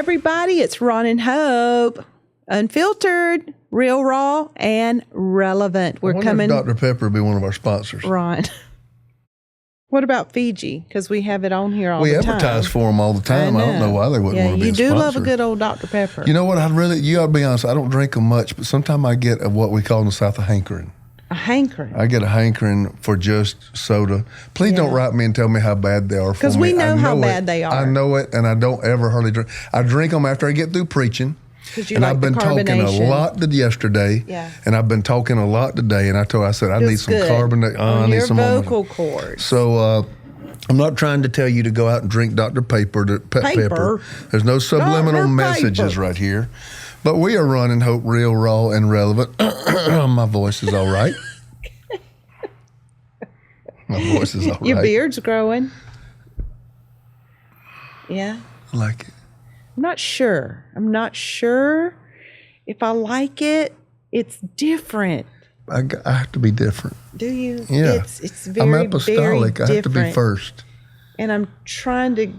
everybody. It's Ron and Hope. Unfiltered, real, raw, and relevant. We're coming. Dr. Pepper would be one of our sponsors. Ron. What about Fiji? Because we have it on here all the time. We advertise for them all the time. I don't know why they wouldn't want to be a sponsor. You do love a good old Dr. Pepper. You know what? You got to be honest. I don't drink them much, but sometimes I get what we call in the South a hankering. A hankering. I get a hankering for just soda. Please don't write me and tell me how bad they are for me. Because we know how bad they are. I know it, and I don't ever hardly drink. I drink them after I get through preaching. And I've been talking a lot yesterday, and I've been talking a lot today. And I said I need some carbonate. I need some vocal cords. So I'm not trying to tell you to go out and drink Dr. Pepper. There's no subliminal messages right here. But we are running Hope Real, Raw, and Relevant. My voice is all right. My voice is all right. Your beard's growing. Yeah. I like it. I'm not sure if I like it. It's different. I have to be different. Do you? Yeah. It's very, I'm apostolic. Very I have to be first. And I'm trying to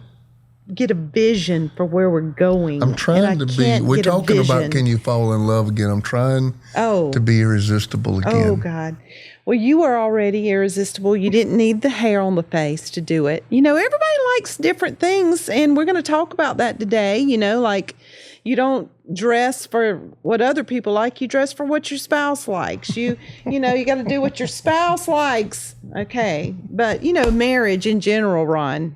get a vision for where we're going. I'm trying to be. We're talking about can you fall in love again? I'm trying to be irresistible again. Oh, God. Well, you are already irresistible. You didn't need the hair on the face to do it. You know, everybody likes different things, and we're going to talk about that today. You know, like you don't dress for what other people like. You dress for what your spouse likes. You know, you got to do what your spouse likes. Okay. But, you know, marriage in general, Ron,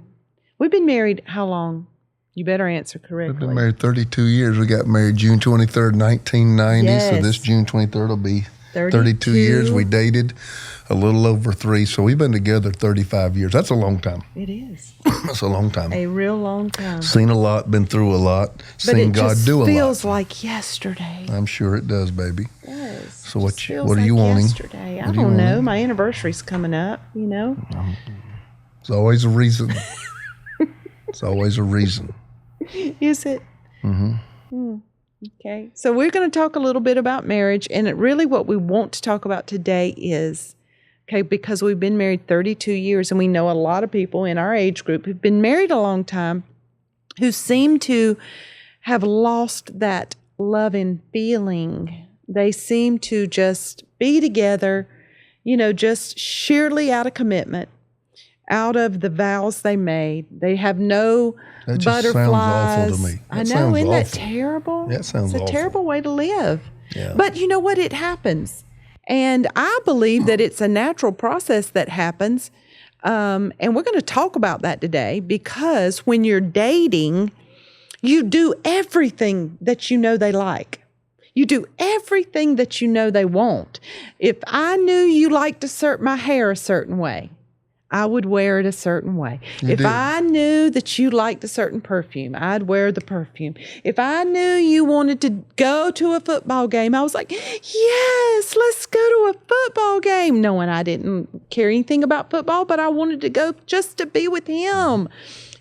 we've been married how long? You better answer correctly. We've been married 32 years. We got married June 23rd, 1990. Yes. So this June 23rd will be 32 years. We dated a little over 3. So we've been together 35 years. That's a long time. It is. That's a long time. A real long time. Seen a lot, been through a lot, seen God do a lot. But it feels like yesterday. I'm sure it does, baby. It does. So what are you wanting? Yesterday. I don't know. My anniversary's coming up, you know. It's always a reason. It's always a reason. Is it? Mm-hmm. Okay. So we're going to talk a little bit about marriage. And really what we want to talk about today is, because we've been married 32 years and we know a lot of people in our age group who've been married a long time who seem to have lost that love and feeling. They seem to just be together, you know, just sheerly out of commitment, out of the vows they made. They have no that just butterflies. Sounds awful to me. I know, isn't that terrible? That sounds awful. It's a terrible way to live. Yeah. But you know what? It happens. And I believe that it's a natural process that happens. And we're going to talk about that today because when you're dating, you do everything that you know they like. You do everything that you know they want. If I knew you liked my hair a certain way, I would wear it a certain way. If I knew that you liked a certain perfume, I'd wear the perfume. If I knew you wanted to go to a football game, I was like, yes, let's go to a football game. Knowing I didn't care anything about football, but I wanted to go just to be with him.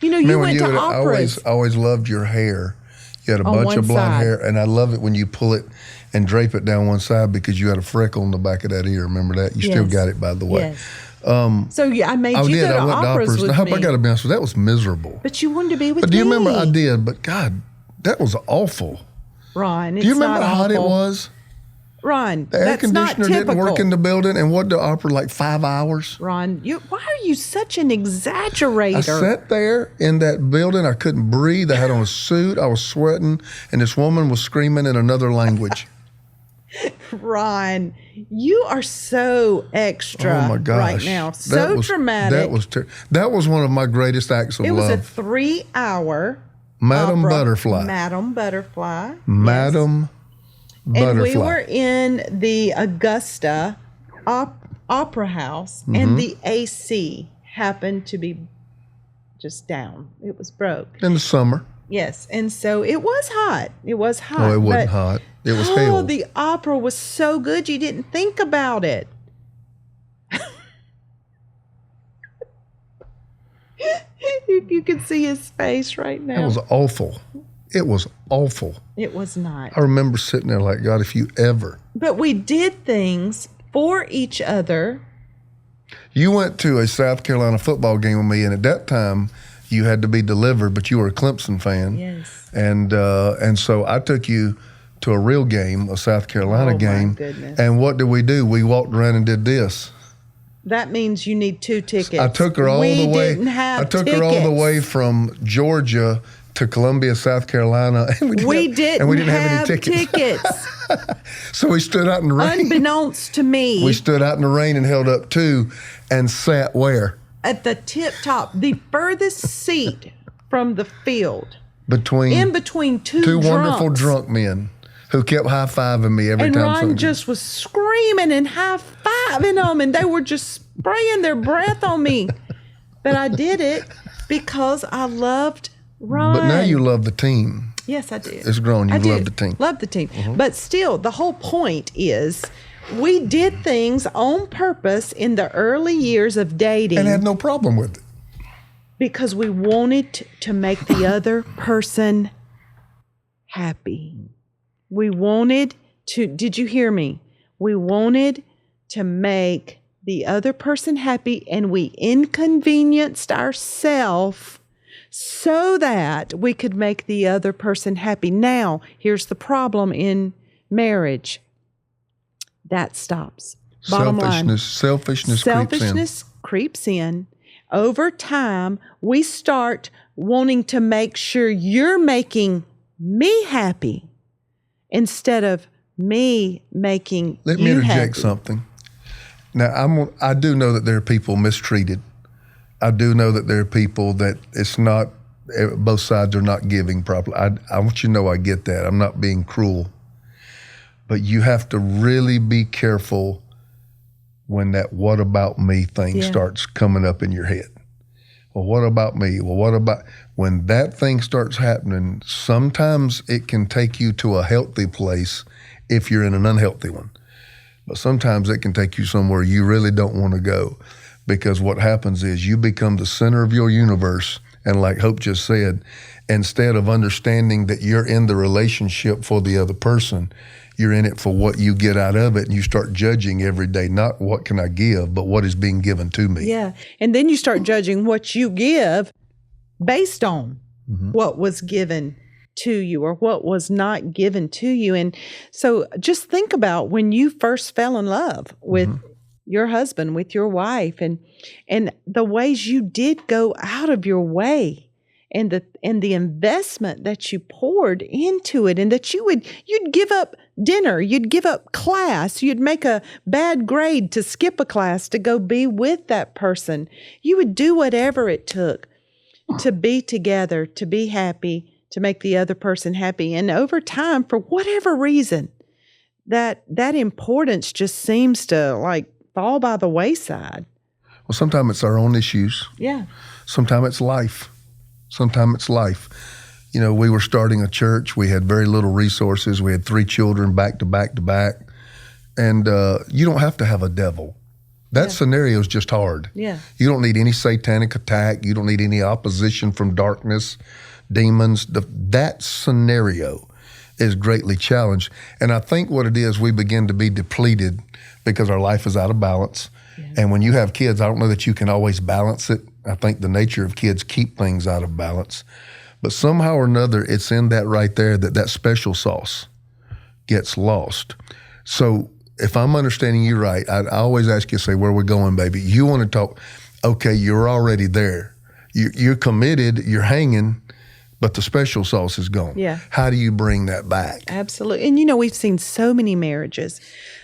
You know, you went to operas. I always loved your hair. You had a bunch of blonde hair, and I love it when you pull it and drape it down one side because you had a freckle on the back of that ear. Remember that? You still got it, by the way. Yes. So I made you go to operas with me. I got to be honest with you, that was miserable. But you wanted to be with me. But do you remember I did? But God, that was awful. Ron, do you remember how hot it was? Ron, the air conditioner didn't work in the building, and what the opera like 5 hours? Ron, why are you such an exaggerator? I sat there in that building. I couldn't breathe. I had on a suit. I was sweating, and this woman was screaming in another language. Ron, you are so extra right now. So dramatic. That was one of my greatest acts of love. It was a 3-hour Madam opera. Butterfly. Madam Butterfly. Madam Butterfly. And we were in the Augusta Opera House, and the AC happened to be just down. It was broke. In the summer. Yes, and so it was hot. It was hot. Oh, it wasn't hot. It was hell. Oh, the opera was so good you didn't think about it. If you could see his face right now. It was awful. It was awful. It was not. I remember sitting there like, God, if you ever. But we did things for each other. You went to a South Carolina football game with me, and at that time, You had to be delivered, but you were a Clemson fan. Yes. And so I took you to a real game, a South Carolina game. My goodness. And what did? We walked around and did this. That means you need 2 tickets. I took her all the way. Didn't have I took tickets. her all the way from Georgia to Columbia, South Carolina, and we didn't have any tickets. So we stood out in the rain. Unbeknownst to me. We stood out in the rain and held up 2 and sat where? At the tip top, the furthest seat from the field. In between two drunks. Wonderful drunk men who kept high-fiving me every time. And Ron just was screaming and high-fiving them, and they were just spraying their breath on me. But I did it because I loved Ron. But now you love the team. Yes, I do. It's grown. You love the team. Love the team. Mm-hmm. But still, the whole point is we did things on purpose in the early years of dating. And had no problem with it. Because we wanted to make the other person happy. We wanted to, did you hear me? We wanted to make the other person happy, and we inconvenienced ourselves so that we could make the other person happy. Now, here's the problem in marriage. That stops. Bottom line. Selfishness creeps in. Over time, we start wanting to make sure you're making me happy instead of me making you happy. Let me interject something. Now, I do know that there are people mistreated. I do know that there are people that it's not, both sides are not giving properly. I want you to know I get that. I'm not being cruel. But you have to really be careful when that what about me thing starts coming up in your head. Well, what about me? Well, what about, when that thing starts happening, sometimes it can take you to a healthy place if you're in an unhealthy one. But sometimes it can take you somewhere you really don't want to go, because what happens is you become the center of your universe. And like Hope just said, instead of understanding that you're in the relationship for the other person, you're in it for what you get out of it, and you start judging every day, not what can I give, but what is being given to me. Yeah, and then you start judging what you give based on what was given to you or what was not given to you. And so just think about when you first fell in love with your husband, with your wife, and the ways you did go out of your way, and the investment that you poured into it, and that you'd give up dinner, you'd give up class, you'd make a bad grade to skip a class to go be with that person. You would do whatever it took to be together, to be happy, to make the other person happy. And over time, for whatever reason, that importance just seems to like fall by the wayside. Well, sometimes it's our own issues. Yeah. Sometimes it's life. You know, we were starting a church. We had very little resources. We had 3 children back to back to back. And you don't have to have a devil. That scenario is just hard. Yeah. You don't need any satanic attack. You don't need any opposition from darkness, demons. That scenario is greatly challenged. And I think what it is, we begin to be depleted because our life is out of balance. Yeah. And when you have kids, I don't know that you can always balance it. I think the nature of kids keep things out of balance. But somehow or another, it's in that right there that special sauce gets lost. So if I'm understanding you right, I always ask you, say, where we're going, baby. You want to talk, okay, you're already there. You're committed, you're hanging, but the special sauce is gone. Yeah. How do you bring that back? Absolutely. And, you know, we've seen so many marriages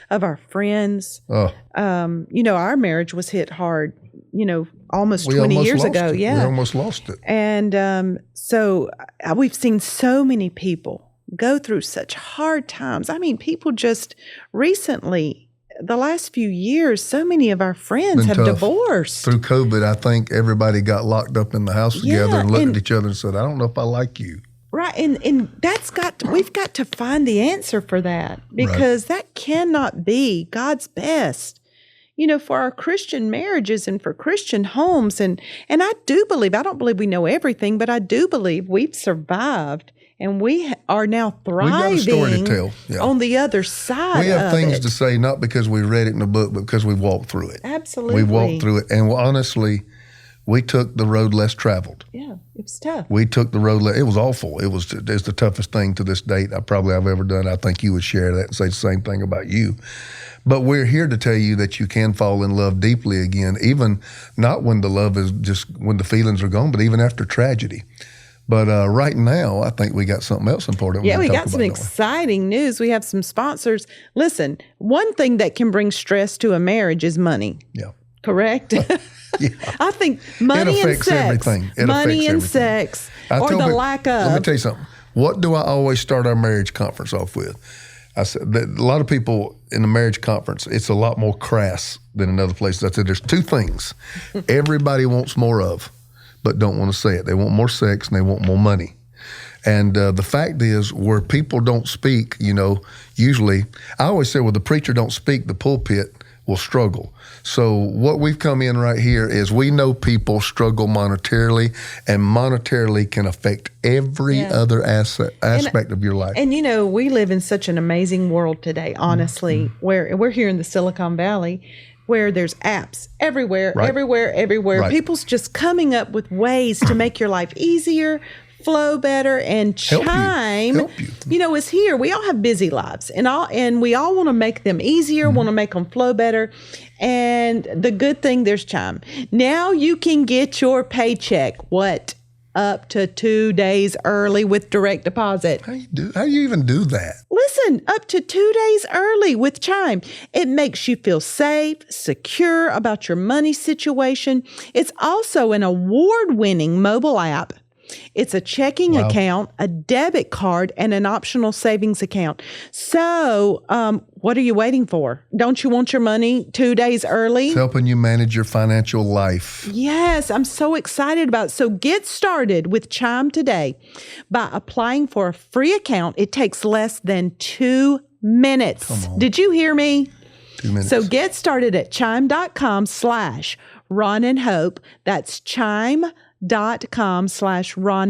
of our friends. You know, our marriage was hit hard, you know, almost 20 years ago. Yeah. We almost lost it. And so we've seen so many people go through such hard times. I mean, people just recently, the last few years, so many of our friends have divorced. Through COVID, I think everybody got locked up in the house together and looked at each other and said, I don't know if I like you. Right. And we've got to find the answer for that, because that cannot be God's best, you know, for our Christian marriages and for Christian homes. And I do believe, I don't believe we know everything, but I do believe we've survived and we are now thriving. We've got a story to tell. Yeah. On the other side. We have things to say, not because we read it in a book, but because we walked through it. Absolutely. We walked through it. And honestly, We took the road less traveled. Yeah, it was tough. We took the road. It was awful. It's the toughest thing to this date I've ever done. I think you would share that and say the same thing about you. But we're here to tell you that you can fall in love deeply again, even not when the love is just when the feelings are gone, but even after tragedy. But right now, I think we got something else important. Yeah, we got some exciting news. We have some sponsors. Listen, one thing that can bring stress to a marriage is money. Yeah. Correct? Yeah. I think money and sex. Everything. Money and sex. Or the lack of. Let me tell you something. What do I always start our marriage conference off with? I said that a lot of people in the marriage conference, it's a lot more crass than in other places. I said there's two things everybody wants more of, but don't want to say it. They want more sex and they want more money. And the fact is, where people don't speak, usually, I always say, well, the preacher don't speak, the pulpit will struggle. So what we've come in right here is we know people struggle monetarily, and monetarily can affect every other aspect of your life. And we live in such an amazing world today, honestly, where we're here in the Silicon Valley, where there's apps everywhere. Right. People's just coming up with ways to make your life easier, flow better, and Chime, Help you. Is here. We all have busy lives, and we all want to make them easier, want to make them flow better. And the good thing, there's Chime. Now you can get your paycheck, up to 2 days early with direct deposit. How do you even do that? Listen, up to 2 days early with Chime. It makes you feel safe, secure about your money situation. It's also an award-winning mobile app. It's a checking account, a debit card, and an optional savings account. So, what are you waiting for? Don't you want your money 2 days early? It's helping you manage your financial life. Yes, I'm so excited about it. So get started with Chime today by applying for a free account. It takes less than 2 minutes. Come on. Did you hear me? 2 minutes. So get started at chime.com/Ron and Hope. That's chime.com/Ron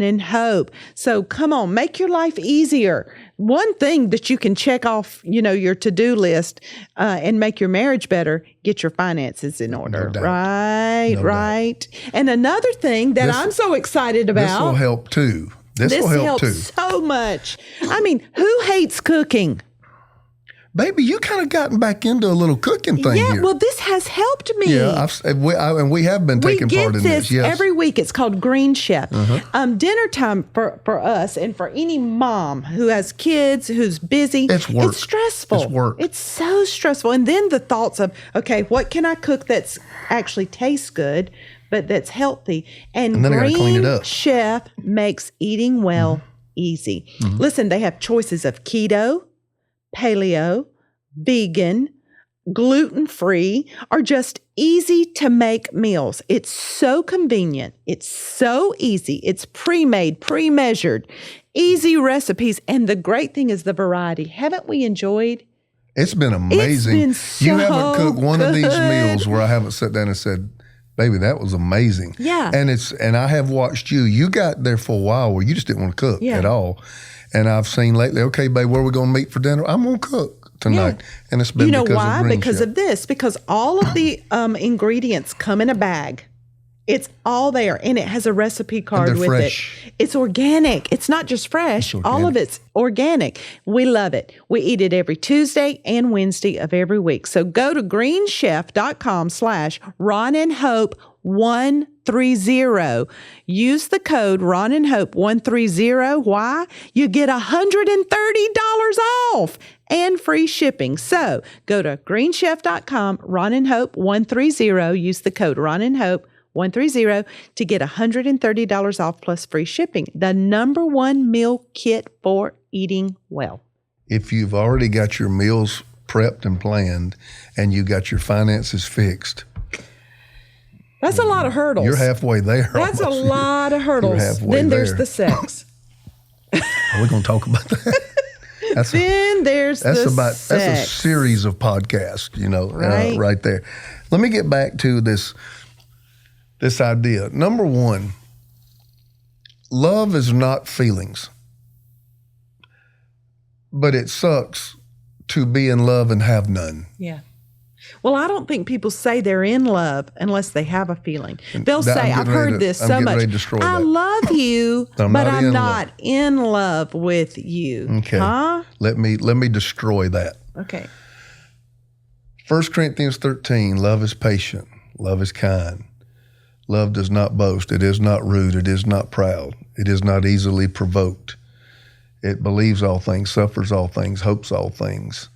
and Hope. So come on, make your life easier. One thing that you can check off, your to-do list and make your marriage better, get your finances in order. No doubt. Right. And another thing that I'm so excited about. This will help too. This will help too. So much. I mean, who hates cooking? Baby, you kind of gotten back into a little cooking thing here. Yeah, well, this has helped me. Yeah, and we have been taking part in this. Yes. Every week. It's called Green Chef. Dinner time for us and for any mom who has kids, who's busy. It's work. It's stressful. It's work. It's so stressful. And then the thoughts of, okay, what can I cook that's actually tastes good, but that's healthy? And then I gotta clean it up. Chef makes eating well easy. Listen, they have choices of keto, paleo, vegan, gluten-free, or just easy to make meals. It's so convenient. It's so easy. It's pre-made, pre-measured, easy recipes. And the great thing is the variety. Haven't we enjoyed? It's been amazing. It's been you haven't cooked one of these good. meals where I haven't sat down and said, baby, that was amazing. Yeah. And I have watched you. You got there for a while where you just didn't want to cook at all. And I've seen lately, okay, babe, where are we going to meet for dinner? I'm going to cook tonight. Yeah. And it's been because why? of Green Because Chef. of this. Because all of the ingredients come in a bag. It's all there, and it has a recipe card with fresh. it. It's organic. It's not just fresh. All of it's organic. We love it. We eat it every Tuesday and Wednesday of every week. So go to greenchef.com/Ron and Hope 130. Use the code Ron and Hope 130. Why? You get $130 off and free shipping. So go to greenchef.com, Ron and Hope 130. Use the code Ron and Hope 130 to get $130 off plus free shipping. The #1 meal kit for eating well. If you've already got your meals prepped and planned and you got your finances fixed, that's a lot of hurdles. you're halfway there. That's almost. a lot of hurdles. You're halfway Then there's there. the sex. Are we going to talk about that? That's That's a sex. series of podcasts, Right. right there. Let me get back to this idea. Number one, love is not feelings, but it sucks to be in love and have none. Yeah. Well, I don't think people say they're in love unless they have a feeling. They'll say, I've heard this so much. I love you, but I'm not in love with you. Okay. Huh? Let me destroy that. Okay. 1 Corinthians 13, love is patient, love is kind. Love does not boast, it is not rude, it is not proud, it is not easily provoked. It believes all things, suffers all things, hopes all things.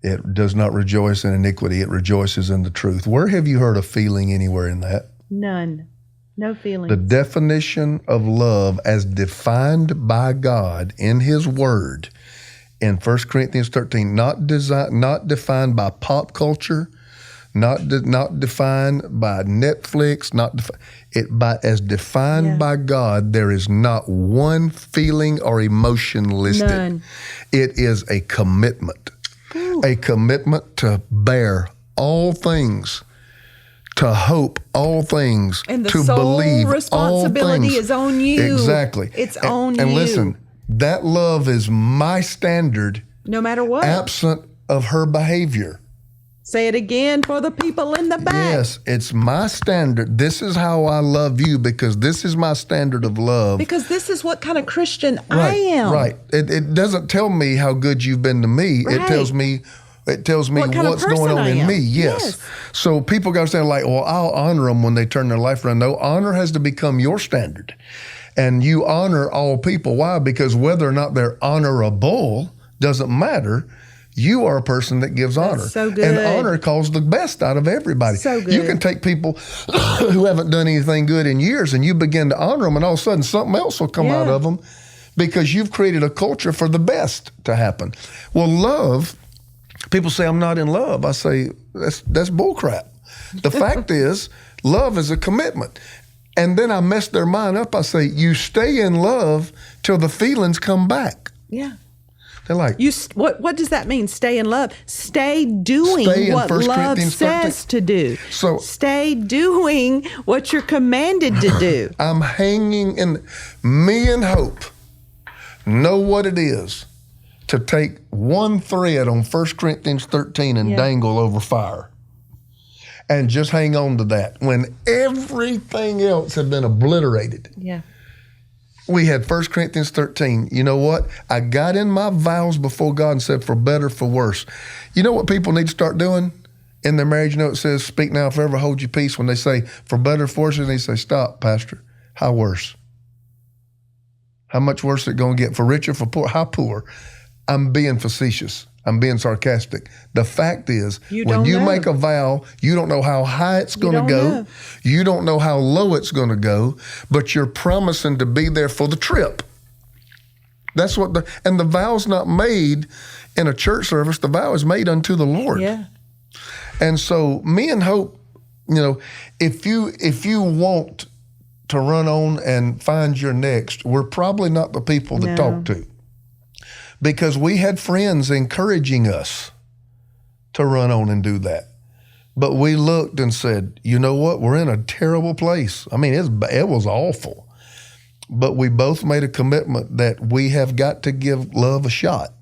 It does not rejoice in iniquity, it rejoices in the truth. Where have you heard a feeling anywhere in that? None. No feelings. The definition of love as defined by God in His Word in 1 Corinthians 13, not defined by pop culture, not defined by Netflix, as defined by God, there is not one feeling or emotion listed. None. It is a commitment. Ooh. A commitment to bear all things, to hope all things, and the to sole believe responsibility all things. is on you. Exactly. It's on you. And listen, that love is my standard, no matter what, absent of her behavior. Say it again for the people in the back. Yes, it's my standard. This is how I love you because this is my standard of love. Because this is what kind of Christian I am. Right. It doesn't tell me how good you've been to me. Right. It tells me what's going on in me. Yes. So people got to say like, well, I'll honor them when they turn their life around. No, honor has to become your standard. And you honor all people. Why? Because whether or not they're honorable doesn't matter. You are a person that gives honor. So good. And honor calls the best out of everybody. So good. You can take people who haven't done anything good in years and you begin to honor them and all of a sudden something else will come out of them because you've created a culture for the best to happen. Well, love, people say, I'm not in love. I say, that's bullcrap. The fact is, love is a commitment. And then I mess their mind up. I say, you stay in love till the feelings come back. Yeah. They're like, what does that mean? Stay in love. Stay doing what love says to do. So stay doing what you're commanded to do. I'm hanging in. Me and Hope know what it is to take one thread on 1 Corinthians 13 and dangle over fire. And just hang on to that when everything else had been obliterated. Yeah. We had 1 Corinthians 13. You know what? I got in my vows before God and said, for better, for worse. You know what people need to start doing in their marriage? You know, it says, speak now, forever hold your peace. When they say, for better, for worse, and they say, stop, Pastor. How worse? How much worse is it going to get? For richer, for poor? How poor? I'm being facetious. I'm being sarcastic. The fact is, when you make a vow, you don't know how high it's going to go. You don't know how low it's going to go, but you're promising to be there for the trip. That's what and the vow's not made in a church service. The vow is made unto the Lord. Yeah. And so me and Hope, you know, if you want to run on and find your next, we're probably not the people to talk to. Because we had friends encouraging us to run on and do that. But we looked and said, you know what? We're in a terrible place. I mean, it was awful. But we both made a commitment that we have got to give love a shot.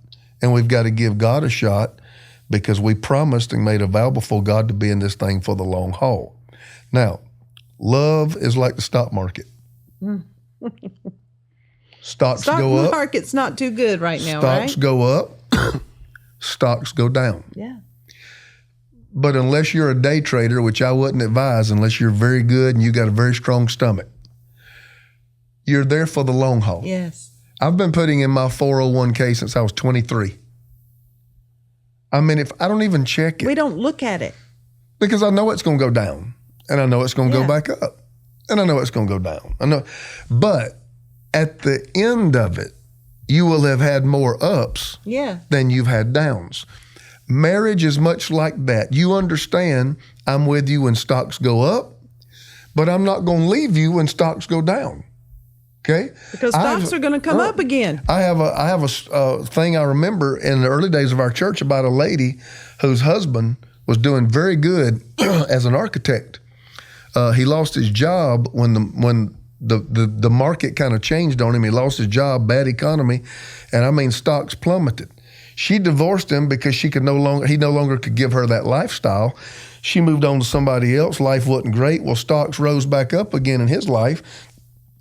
And we've got to give God a shot because we promised and made a vow before God to be in this thing for the long haul. Now, love is like the stock market. Stocks go up. Stock market's not too good right now, Stocks go up. Stocks go down. Yeah. But unless you're a day trader, which I wouldn't advise unless you're very good and you got a very strong stomach, you're there for the long haul. Yes. I've been putting in my 401k since I was 23. I mean, if I don't even check it. We don't look at it. Because I know it's going to go down. And I know it's going to go back up. And I know it's going to go down. I know. But at the end of it, you will have had more ups than you've had downs. Marriage is much like that. You understand I'm with you when stocks go up, but I'm not going to leave you when stocks go down. Okay? Because stocks are going to come up again. I have a thing I remember in the early days of our church about a lady whose husband was doing very good as an architect. He lost his job when the market kind of changed on him. He lost his job, bad economy, and I mean stocks plummeted. She divorced him because he no longer could give her that lifestyle. She moved on to somebody else. Life wasn't great. Well, stocks rose back up again in his life.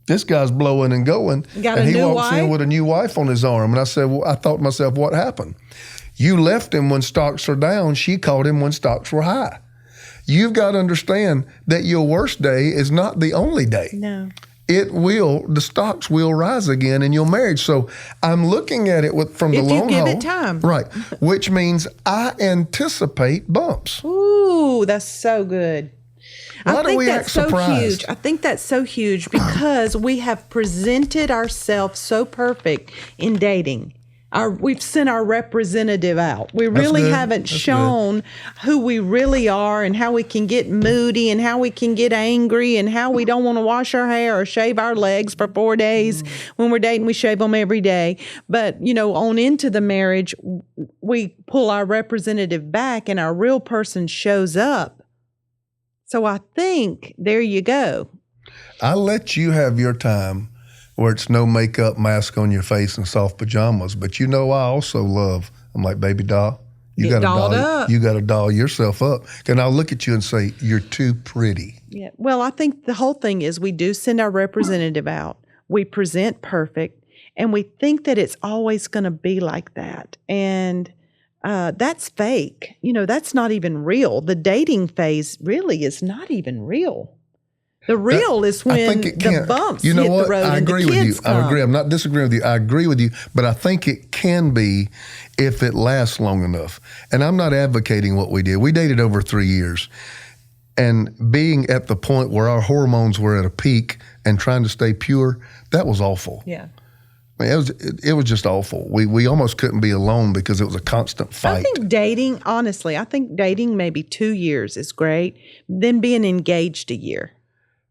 This guy's blowing and going. And he walks in with a new wife on his arm. And I said, well, I thought to myself, what happened? You left him when stocks were down. She caught him when stocks were high. You've got to understand that your worst day is not the only day. No. The stocks will rise again in your marriage. So I'm looking at it from the long haul. If you give it time. Right. Which means I anticipate bumps. Ooh, that's so good. Why do we act surprised? Huge. I think that's so huge because we have presented ourselves so perfect in dating. We've sent our representative out. We really haven't shown who we really are and how we can get moody and how we can get angry and how we don't want to wash our hair or shave our legs for 4 days. When we're dating, we shave them every day. But, on into the marriage, we pull our representative back and our real person shows up. So I think there you go. I let you have your time where it's no makeup, mask on your face, and soft pajamas. But I also love, I'm like, baby doll, you got to doll yourself up. And I'll look at you and say, you're too pretty. Yeah. Well, I think the whole thing is we do send our representative out. We present perfect, and we think that it's always going to be like that. And that's fake. That's not even real. The dating phase really is not even real. The real is when the bumps hit the road and the kids come. I agree. I'm not disagreeing with you. I agree with you, but I think it can be if it lasts long enough. And I'm not advocating what we did. We dated over 3 years. And being at the point where our hormones were at a peak and trying to stay pure, that was awful. Yeah. I mean, it was just awful. We almost couldn't be alone because it was a constant fight. I think dating maybe 2 years is great. Then being engaged a year.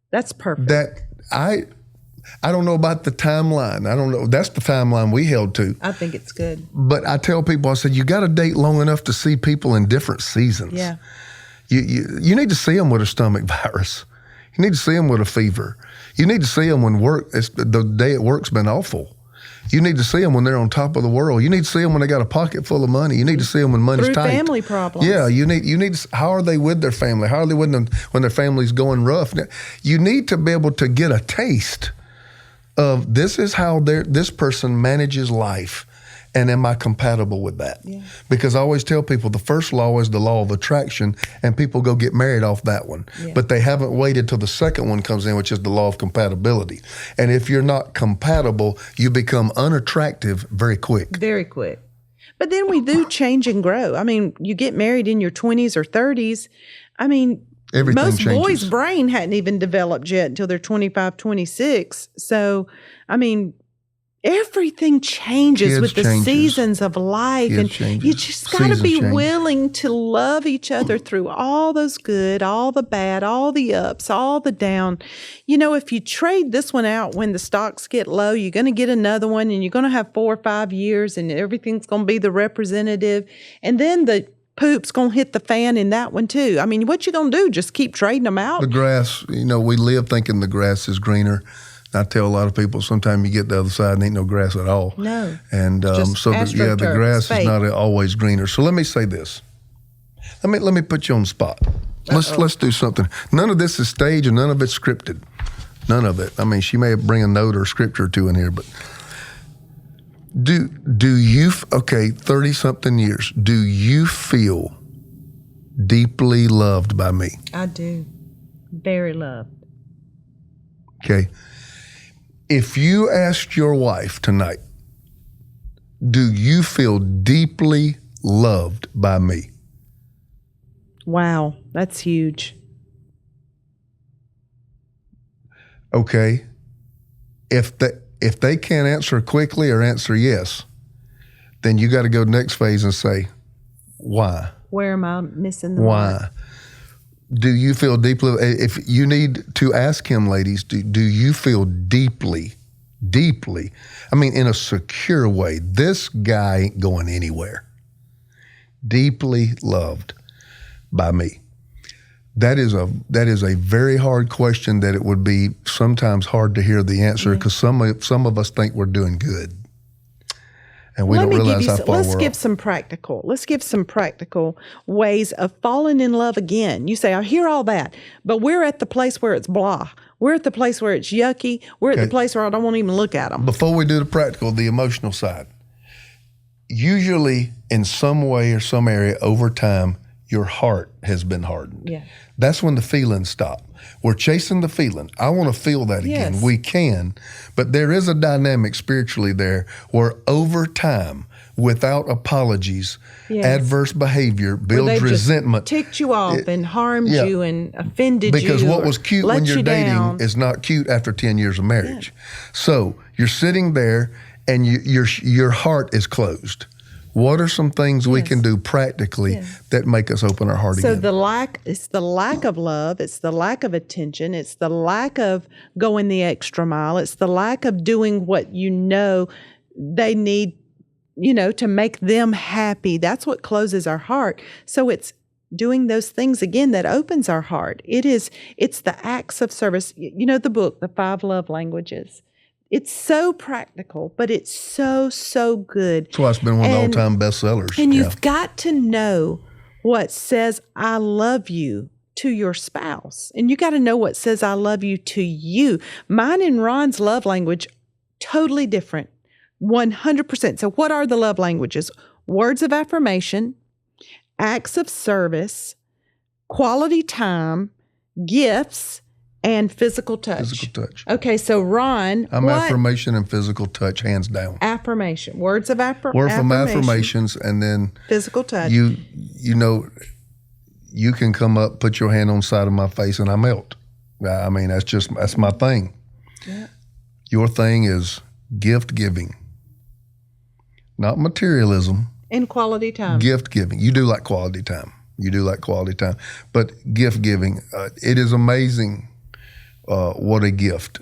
That's perfect. I don't know about the timeline. I don't know. That's the timeline we held to. I think it's good. But I tell people, I said, you got to date long enough to see people in different seasons. Yeah. You need to see them with a stomach virus. You need to see them with a fever. You need to see them when the day at work's been awful. You need to see them when they're on top of the world. You need to see them when they got a pocket full of money. You need to see them when money's tight. Through family problems. Yeah, you need to, how are they with their family? How are they with them when their family's going rough? You need to be able to get a taste of this is how this person manages life. And am I compatible with that? Yeah. Because I always tell people the first law is the law of attraction, and people go get married off that one. Yeah. But they haven't waited till the second one comes in, which is the law of compatibility. And if you're not compatible, you become unattractive very quick. Very quick. But then we do change and grow. I mean, you get married in your 20s or 30s. I mean, everything most changes. boys' brain hadn't even developed yet until they're 25, 26. So, I mean, everything changes with the seasons of life. And you just got to be willing to love each other through all those good, all the bad, all the ups, all the down. If you trade this one out when the stocks get low, you're going to get another one, and you're going to have 4 or 5 years, and everything's going to be the representative. And then the poop's going to hit the fan in that one too. I mean, what you going to do? Just keep trading them out? The grass, we live thinking the grass is greener. I tell a lot of people, sometimes you get the other side and ain't no grass at all. No. And the grass is not always greener. So let me say this. Let me put you on the spot. Let's do something. None of this is staged and none of it's scripted. None of it. I mean, she may bring a note or scripture or two in here, but do you, 30-something years, do you feel deeply loved by me? I do. Very loved. Okay. If you asked your wife tonight, do you feel deeply loved by me? Wow, that's huge. Okay. If they can't answer quickly or answer yes, then you got to go next phase and say, why? Where am I missing the why? mark? Do you feel deeply? If you need to ask him, ladies, do you feel deeply, I mean, in a secure way, this guy ain't going anywhere, deeply loved by me? That is a very hard question that it would be sometimes hard to hear the answer because some of us think we're doing good. And we don't realize how far let's give some practical ways of falling in love again. You say, I hear all that, but we're at the place where it's blah. We're at the place where it's yucky. We're at the place where I don't want to even look at them. Before we do the practical, the emotional side. Usually in some way or some area over time, your heart has been hardened. Yeah. That's when the feelings stop. We're chasing the feeling. I want to feel that again. Yes. We can, but there is a dynamic spiritually there where over time, without apologies, adverse behavior builds resentment. Ticked you off and harmed you and offended you. Because what was cute when you're dating is not cute after 10 years of marriage. Yeah. So you're sitting there and your heart is closed. What are some things we can do practically that make us open our heart again? So it's the lack of love, it's the lack of attention, it's the lack of going the extra mile, it's the lack of doing what you know they need, to make them happy. That's what closes our heart. So it's doing those things again that opens our heart. It's the acts of service. The book, The 5 Love Languages. It's so practical, but it's so, so good. That's why it's been one of the all-time bestsellers. And you've got to know what says, I love you to your spouse. And you got to know what says, I love you to you. Mine and Ron's love language, totally different, 100%. So what are the love languages? Words of affirmation, acts of service, quality time, gifts, and physical touch. Physical touch. Okay, so Ron, I'm affirmation and physical touch, hands down. Affirmation. Words of affirmation. Word from affirmations, and then physical touch. You can come up, put your hand on the side of my face, and I melt. I mean, that's my thing. Yeah. Your thing is gift giving, not materialism. And quality time. Gift giving. You do like quality time. But gift giving, it is amazing. What a gift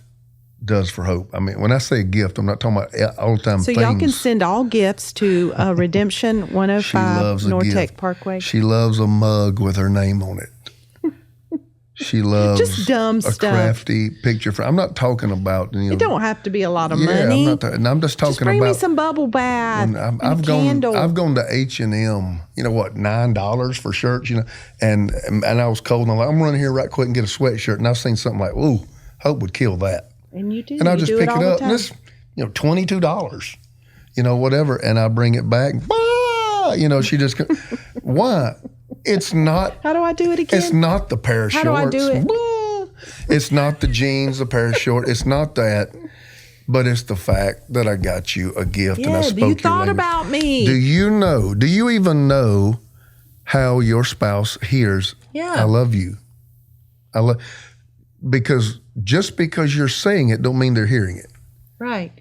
does for hope. I mean, when I say gift, I'm not talking about all the time so things. So y'all can send all gifts to Redemption 105 Nortec Parkway. She loves a mug with her name on it. She loves just dumb a stuff. Crafty picture frame. I'm not talking about it don't have to be a lot of money. I'm just talking bring about me some bubble bath. I've gone to H&M. $9 for shirts. And I was cold and I'm like, I'm running here right quick and get a sweatshirt. And I've seen something like, ooh, Hope would kill that. And you do. And I'll just pick it up. And it's $22. Whatever. And I bring it back. She just why? It's not. How do I do it again? It's not the pair of shorts. How do I do it? It's not the jeans, the pair of shorts. It's not that. But it's the fact that I got you a gift and I spoke your language. You thought about me. Do you even know how your spouse hears, I love you? Because just because you're saying it don't mean they're hearing it. Right.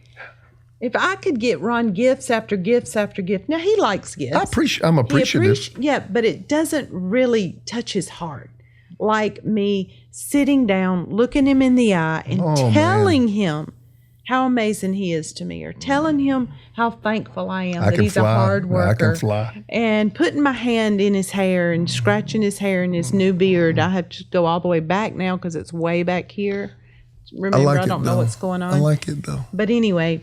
If I could get Ron gifts after gifts after gift. Now, he likes gifts. I'm appreciative. But it doesn't really touch his heart. Like me sitting down, looking him in the eye and telling him how amazing he is to me, or telling him how thankful I am that he's a hard worker. I can fly. And putting my hand in his hair and scratching his hair and his new beard. I have to go all the way back now because it's way back here. Remember, I don't know what's going on. I like it, though. But anyway...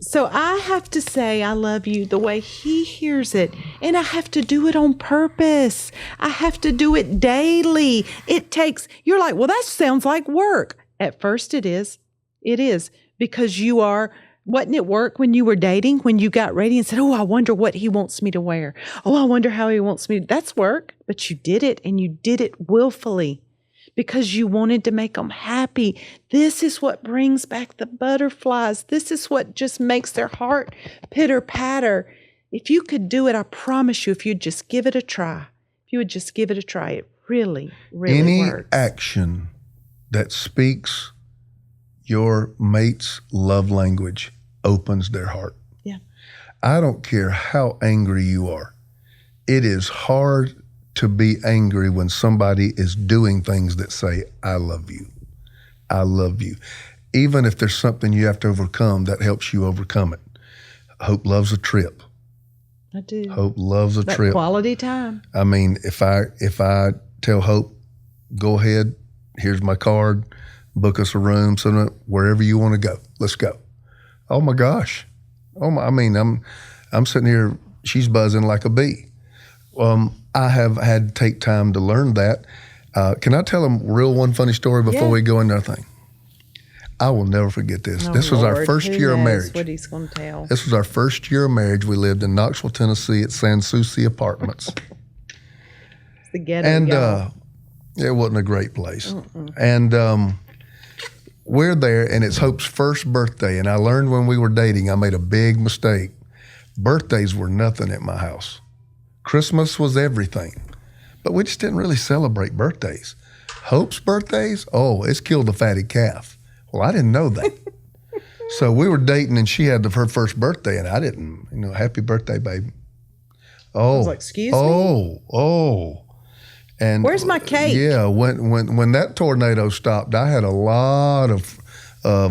so I have to say I love you the way he hears it, and I have to do it on purpose. I have to do it daily. You're like, well, that sounds like work. At first it is. It is, because wasn't it work when you were dating, when you got ready and said, oh, I wonder what he wants me to wear. Oh, I wonder how he wants me. That's work, but you did it, and you did it willfully. Because you wanted to make them happy. This is what brings back the butterflies. This is what just makes their heart pitter patter. If you could do it, I promise you, if you'd just give it a try, it really, really works. Any action that speaks your mate's love language opens their heart. Yeah. I don't care how angry you are. It is hard to be angry when somebody is doing things that say, I love you. I love you. Even if there's something you have to overcome, that helps you overcome it. Hope loves a trip. I do. Hope loves a trip. Quality time. I mean, if I tell Hope, go ahead, here's my card, book us a room, so wherever you want to go, let's go. Oh my gosh. Oh my! I mean, I'm sitting here. She's buzzing like a bee. I have had to take time to learn that. Can I tell one funny story before we go into our thing? I will never forget this. This was our first year of marriage. What he's going to tell. This was our first year of marriage. We lived in Knoxville, Tennessee at San Souci Apartments. It's the ghetto, and y'all. it wasn't a great place. And we're there, and it's Hope's first birthday. And I learned when we were dating, I made a big mistake. Birthdays were nothing at my house. Christmas was everything. But we just didn't really celebrate birthdays. Hope's birthdays, it's killed the fatted calf. Well, I didn't know that. So we were dating, and she had her first birthday, and I didn't, happy birthday, baby. I was like, excuse me? And where's my cake? Yeah, when that tornado stopped, I had a lot of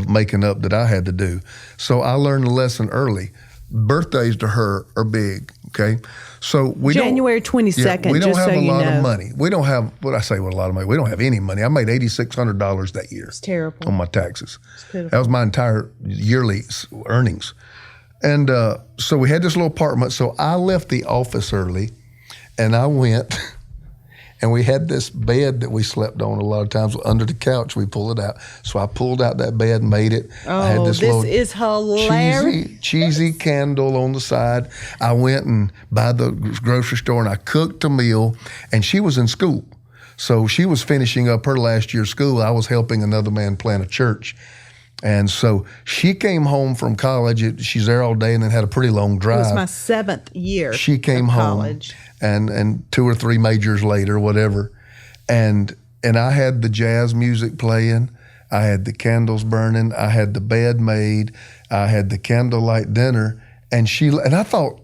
making up that I had to do. So I learned a lesson early. Birthdays to her are big, okay? So January 22nd, we don't just have so a you lot know. of money. We don't have, what I say, what a lot of money. We don't have any money. I made $8,600 that year. It's terrible. On my taxes. It's pitiful. That was my entire yearly earnings. And so we had this little apartment. So I left the office early, and I went, and we had this bed that we slept on a lot of times under the couch. We pull it out. So I pulled out that bed, made it. I had this is hilarious. Cheesy candle on the side. I went and by the grocery store, and I cooked a meal, and she was in school. So she was finishing up her last year of school. I was helping another man plant a church. And so she came home from college. She's there all day and then had a pretty long drive. It was my 7th year. She came home college. and 2 or 3 majors later, whatever. And I had the jazz music playing. I had the candles burning. I had the bed made. I had the candlelight dinner. And I thought,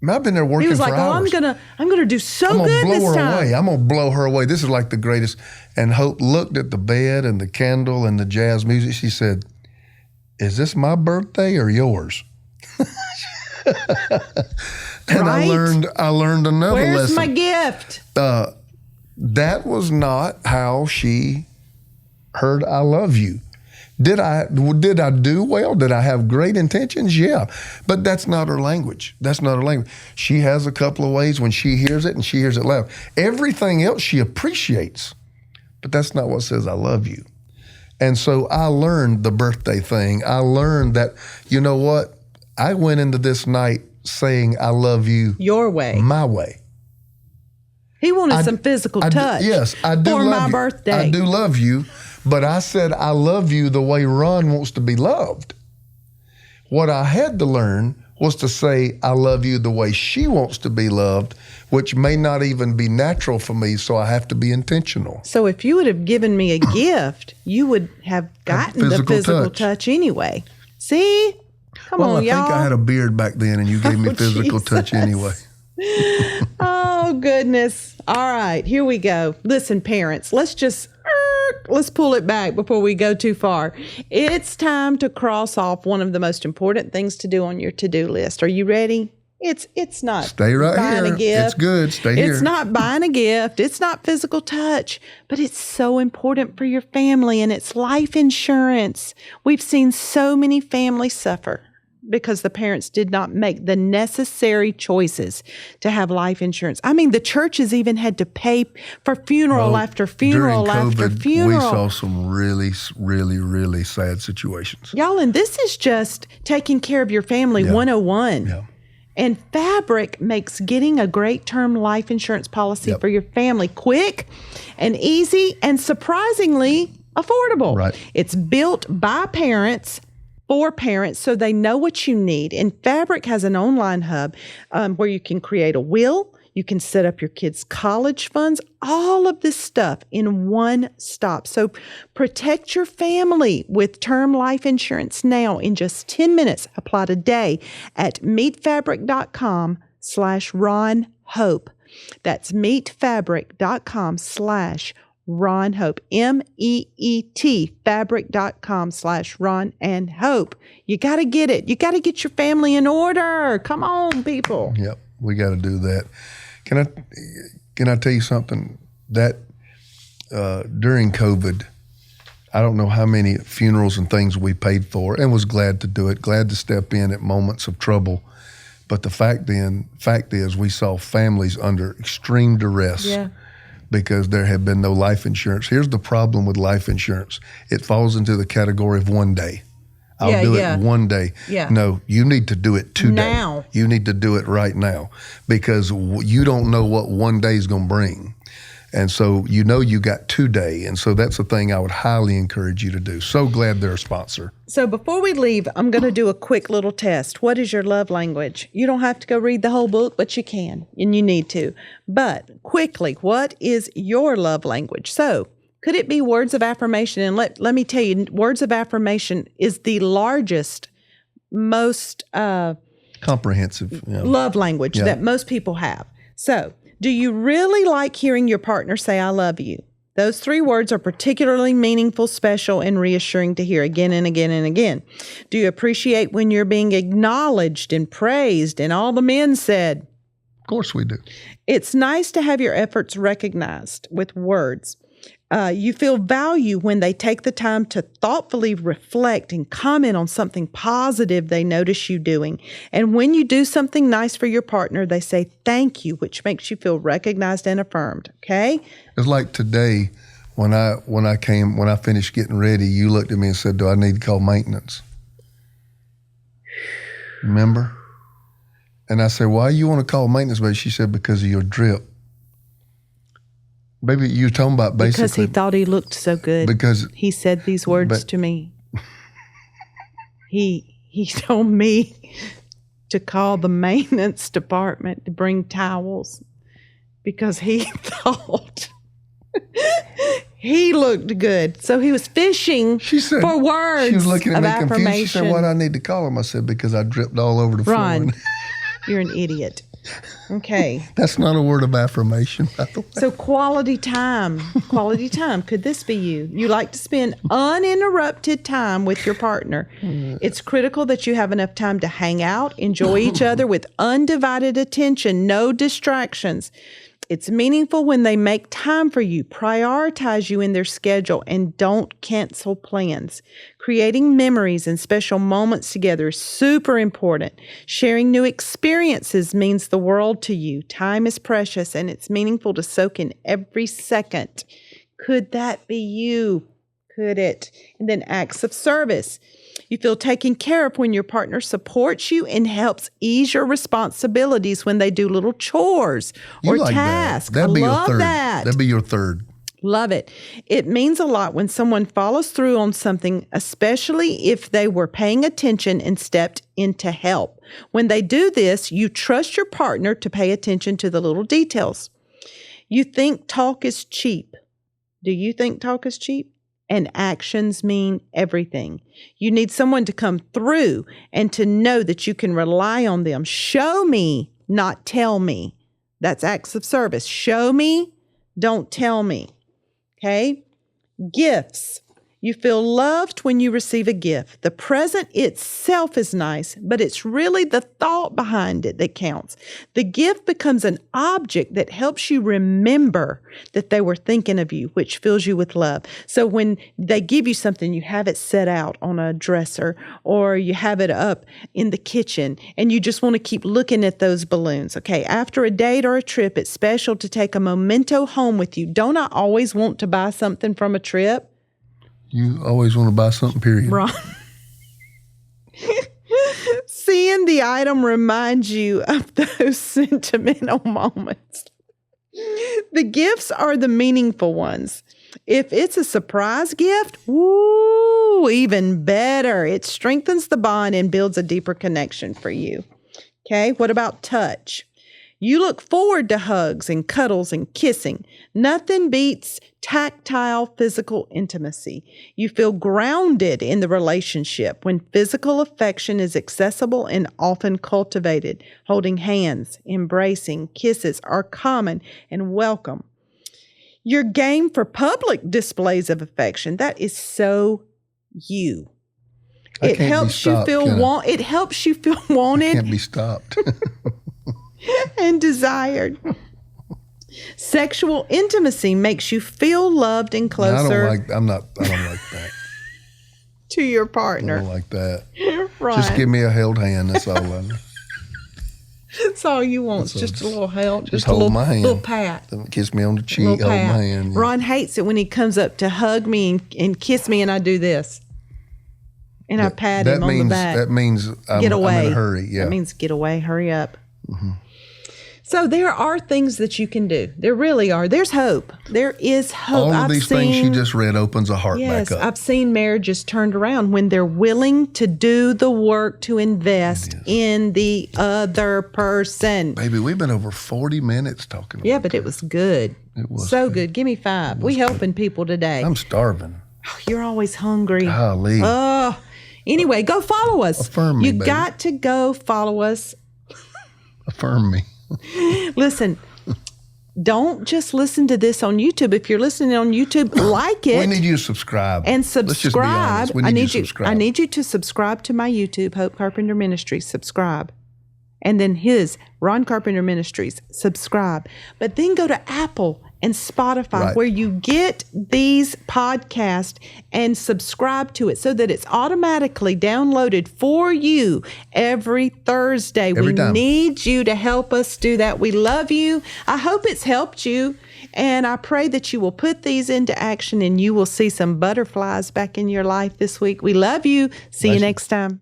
man, I've been there working for hours. He was like, I'm gonna do so good this time. I'm gonna blow her away. I'm gonna blow her away. This is like the greatest. And Hope looked at the bed and the candle and the jazz music. She said, "Is this my birthday or yours?" And I learned another lesson. Where's my gift? That was not how she heard "I love you." Did I do well? Did I have great intentions? Yeah. But that's not her language. That's not her language. She has a couple of ways when she hears it, and she hears it loud. Everything else she appreciates, but that's not what says "I love you." And so I learned the birthday thing. I learned that, you know what? I went into this night saying "I love you" your way, my way. He wanted some physical touch. Yes, I do for love my you. birthday. I do love you, but I said "I love you" the way Ron wants to be loved. What I had to learn was to say "I love you" the way she wants to be loved, which may not even be natural for me, so I have to be intentional. So if you would have given me a gift, you would have gotten the physical touch anyway. See? Come on, y'all. I think I had a beard back then, and you gave me physical touch anyway. Oh, goodness. All right, here we go. Listen, parents, let's pull it back before we go too far. It's time to cross off one of the most important things to do on your to-do list. Are you ready? It's not Stay right buying here. a gift. It's good. Stay here. It's not buying a gift. It's not physical touch, but it's so important for your family, and it's life insurance. We've seen so many families suffer because the parents did not make the necessary choices to have life insurance. I mean, the churches even had to pay for funeral after funeral during after COVID, funeral. We saw some really, really, really sad situations. Y'all, and this is just taking care of your family 101. Yeah. And Fabric makes getting a great term life insurance policy for your family quick and easy and surprisingly affordable. Right. It's built by parents for parents so they know what you need. And Fabric has an online hub where you can create a will, you can set up your kids' college funds, all of this stuff in one stop. So protect your family with term life insurance now in just 10 minutes. Apply today at meetfabric.com/Ron Hope. That's meetfabric.com/Ron Hope, MEET, fabric.com/Ron and Hope. You got to get it. You got to get your family in order. Come on, people. Yep, we got to do that. Can I tell you something? That during COVID, I don't know how many funerals and things we paid for, and was glad to do it, glad to step in at moments of trouble. But the fact is we saw families under extreme duress because there had been no life insurance. Here's the problem with life insurance. It falls into the category of one day. I'll do it one day. Yeah. No, you need to do it today. Now. You need to do it right now because you don't know what one day is going to bring. And so you got today. And so that's a thing I would highly encourage you to do. So glad they're a sponsor. So before we leave, I'm going to do a quick little test. What is your love language? You don't have to go read the whole book, but you can, and you need to. But quickly, what is your love language? So could it be words of affirmation? And let me tell you, words of affirmation is the largest, most comprehensive love language that most people have. So do you really like hearing your partner say, I love you? Those 3 words are particularly meaningful, special, and reassuring to hear again and again and again. Do you appreciate when you're being acknowledged and praised? And all the men said, of course we do. It's nice to have your efforts recognized with words. You feel value when they take the time to thoughtfully reflect and comment on something positive they notice you doing. And when you do something nice for your partner, they say thank you, which makes you feel recognized and affirmed. Okay? It's like today when I finished getting ready, you looked at me and said, do I need to call maintenance? Remember? And I said, why you want to call maintenance? But she said, because of your drip. Baby, you're talking about basically... Because he thought he looked so good. Because... He said these words to me. He told me to call the maintenance department to bring towels because he thought he looked good. So he was fishing for words. She was looking at me confused. She said, why do I need to call him? I said, because I dripped all over the floor. You're an idiot. Okay. That's not a word of affirmation, by the way. So quality time. Quality time. Could this be you? You like to spend uninterrupted time with your partner. It's critical that you have enough time to hang out, enjoy each other with undivided attention, no distractions. It's meaningful when they make time for you, prioritize you in their schedule, and don't cancel plans. Creating memories and special moments together is super important. Sharing new experiences means the world to you. Time is precious, and it's meaningful to soak in every second. Could that be you? Could it? And then acts of service. You feel taken care of when your partner supports you and helps ease your responsibilities when they do little chores or tasks. That'd be your third. That. That'd be your third. Love it. It means a lot when someone follows through on something, especially if they were paying attention and stepped in to help. When they do this, you trust your partner to pay attention to the little details. You think talk is cheap. Do you think talk is cheap? And actions mean everything. You need someone to come through and to know that you can rely on them. Show me, not tell me. That's acts of service. Show me, don't tell me. Okay? Gifts. You feel loved when you receive a gift. The present itself is nice, but it's really the thought behind it that counts. The gift becomes an object that helps you remember that they were thinking of you, which fills you with love. So when they give you something, you have it set out on a dresser or you have it up in the kitchen and you just want to keep looking at those balloons. Okay, after a date or a trip, it's special to take a memento home with you. Don't I always want to buy something from a trip? You always want to buy something, period. Right. Seeing the item reminds you of those sentimental moments. The gifts are the meaningful ones. If it's a surprise gift, woo, even better. It strengthens the bond and builds a deeper connection for you. Okay, what about touch? You look forward to hugs and cuddles and kissing. Nothing beats tactile physical intimacy. You feel grounded in the relationship when physical affection is accessible and often cultivated. Holding hands, embracing, kisses are common and welcome. Your game for public displays of affection, that is so you. It helps you feel wanted. It can't be stopped. And desired. Sexual intimacy makes you feel loved and closer I don't like that. to your I partner. don't like that. Right. Just give me a held hand. That's all I need. That's all you want. It's just a little help. Just a hold little, my hand. little pat. Kiss me on the cheek. Hold my hand. Yeah. Ron hates it when he comes up to hug me and kiss me, and I do this. And I pat him on the back. That means get away. I'm in a hurry. Yeah. That means get away. Hurry up. Mm-hmm. So there are things that you can do. There really are. There's hope. There is hope. All of these things you just read opens a heart back up. I've seen marriages turned around when they're willing to do the work to invest in the other person. Baby, we've been over 40 minutes talking about but it was good. It was so good. Give me 5. We helping people today. I'm starving. Oh, you're always hungry. Golly. Oh. Anyway, go follow us. Affirm me, You baby. got to go follow us. Affirm me. Listen, don't just listen to this on YouTube. If you're listening on YouTube, like it. We need you to subscribe. And subscribe. Let's just be honest. We need you to subscribe. I need you to subscribe to my YouTube, Hope Carpenter Ministries. Subscribe. And then his, Ron Carpenter Ministries. Subscribe. But then go to Apple and Spotify, where you get these podcasts, and subscribe to it so that it's automatically downloaded for you every Thursday. We need you to help us do that. We love you. I hope it's helped you. And I pray that you will put these into action and you will see some butterflies back in your life this week. We love you. See you next time.